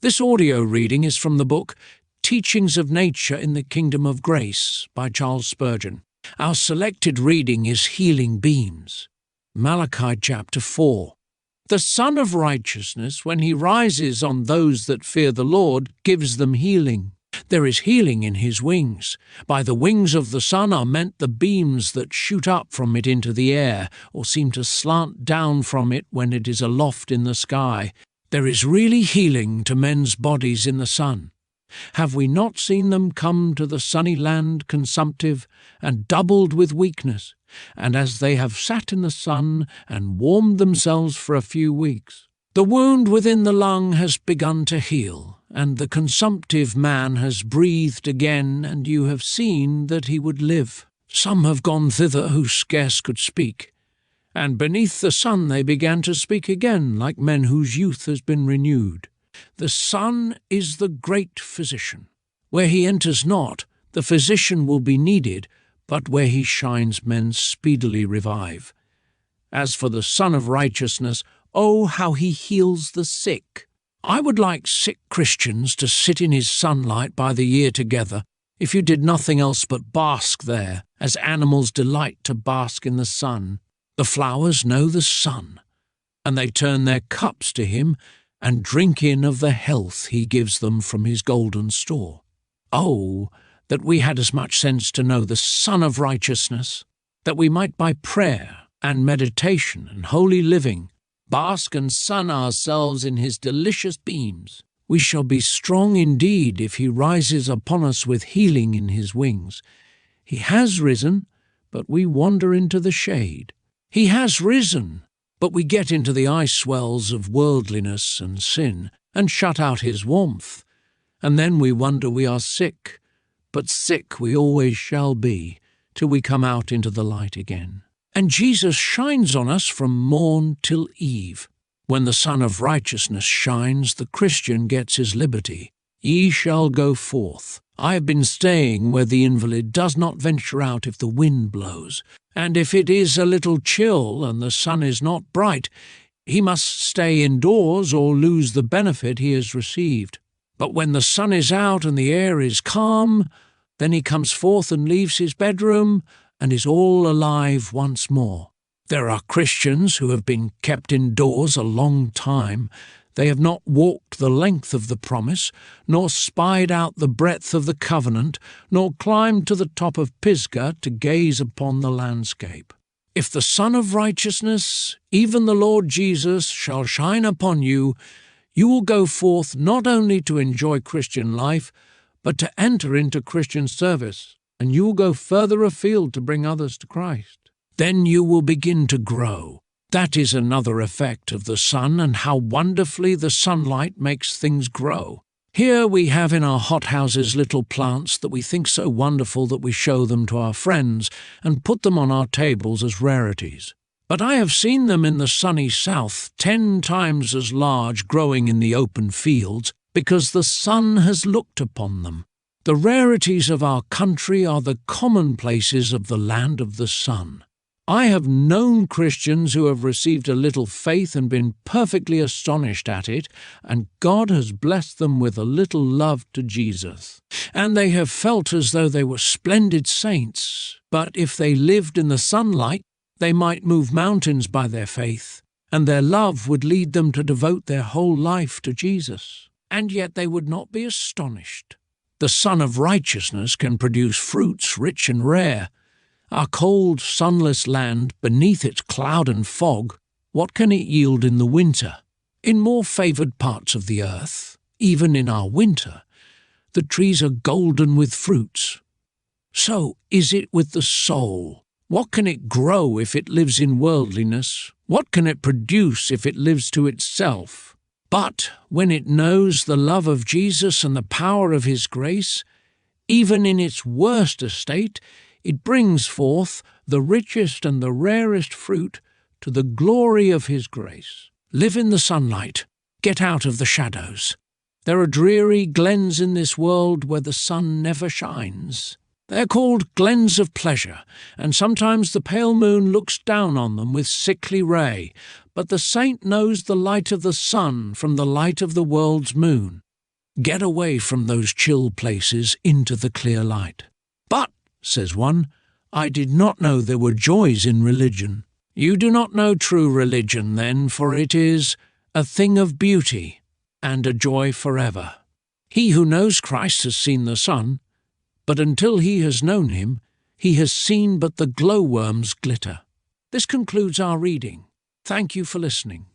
This audio reading is from the book Teachings of Nature in the Kingdom of Grace by Charles Spurgeon. Our selected reading is Healing Beams, Malachi chapter 4. The Son of Righteousness, when he rises on those that fear the Lord, gives them healing. There is healing in his wings. By the wings of the sun are meant the beams that shoot up from it into the air, or seem to slant down from it when it is aloft in the sky. There is really healing to men's bodies in the sun. Have we not seen them come to the sunny land consumptive and doubled with weakness, and as they have sat in the sun and warmed themselves for a few weeks, the wound within the lung has begun to heal, and the consumptive man has breathed again, and you have seen that he would live. Some have gone thither who scarce could speak, and beneath the sun they began to speak again, like men whose youth has been renewed. The sun is the great physician. Where he enters not, the physician will be needed, but where he shines men speedily revive. As for the Son of Righteousness, oh, how he heals the sick! I would like sick Christians to sit in his sunlight by the year together, if you did nothing else but bask there, as animals delight to bask in the sun. The flowers know the sun, and they turn their cups to him and drink in of the health he gives them from his golden store. Oh, that we had as much sense to know the Son of Righteousness, that we might by prayer and meditation and holy living bask and sun ourselves in his delicious beams. We shall be strong indeed if he rises upon us with healing in his wings. He has risen, but we wander into the shade. He has risen, but we get into the ice swells of worldliness and sin, and shut out his warmth. And then we wonder we are sick, but sick we always shall be, till we come out into the light again. And Jesus shines on us from morn till eve. When the Son of Righteousness shines, the Christian gets his liberty. Ye shall go forth. I have been staying where the invalid does not venture out if the wind blows, and if it is a little chill and the sun is not bright, he must stay indoors or lose the benefit he has received. But when the sun is out and the air is calm, then he comes forth and leaves his bedroom and is all alive once more. There are Christians who have been kept indoors a long time. They have not walked the length of the promise, nor spied out the breadth of the covenant, nor climbed to the top of Pisgah to gaze upon the landscape. If the Son of Righteousness, even the Lord Jesus, shall shine upon you, you will go forth not only to enjoy Christian life, but to enter into Christian service, and you will go further afield to bring others to Christ. Then you will begin to grow. That is another effect of the sun, and how wonderfully the sunlight makes things grow. Here we have in our hothouses little plants that we think so wonderful that we show them to our friends and put them on our tables as rarities. But I have seen them in the sunny south 10 times as large growing in the open fields, because the sun has looked upon them. The rarities of our country are the commonplaces of the land of the sun. I have known Christians who have received a little faith and been perfectly astonished at it, and God has blessed them with a little love to Jesus. And they have felt as though they were splendid saints, but if they lived in the sunlight, they might move mountains by their faith, and their love would lead them to devote their whole life to Jesus. And yet they would not be astonished. The Son of Righteousness can produce fruits rich and rare. Our cold, sunless land, beneath its cloud and fog, what can it yield in the winter? In more favoured parts of the earth, even in our winter, the trees are golden with fruits. So is it with the soul. What can it grow if it lives in worldliness? What can it produce if it lives to itself? But when it knows the love of Jesus and the power of his grace, even in its worst estate, it brings forth the richest and the rarest fruit to the glory of his grace. Live in the sunlight. Get out of the shadows. There are dreary glens in this world where the sun never shines. They are called glens of pleasure, and sometimes the pale moon looks down on them with sickly ray, but the saint knows the light of the sun from the light of the world's moon. Get away from those chill places into the clear light. But, says one, I did not know there were joys in religion. You do not know true religion, then, for it is a thing of beauty and a joy forever. He who knows Christ has seen the Son, but until he has known him, he has seen but the glowworm's glitter. This concludes our reading. Thank you for listening.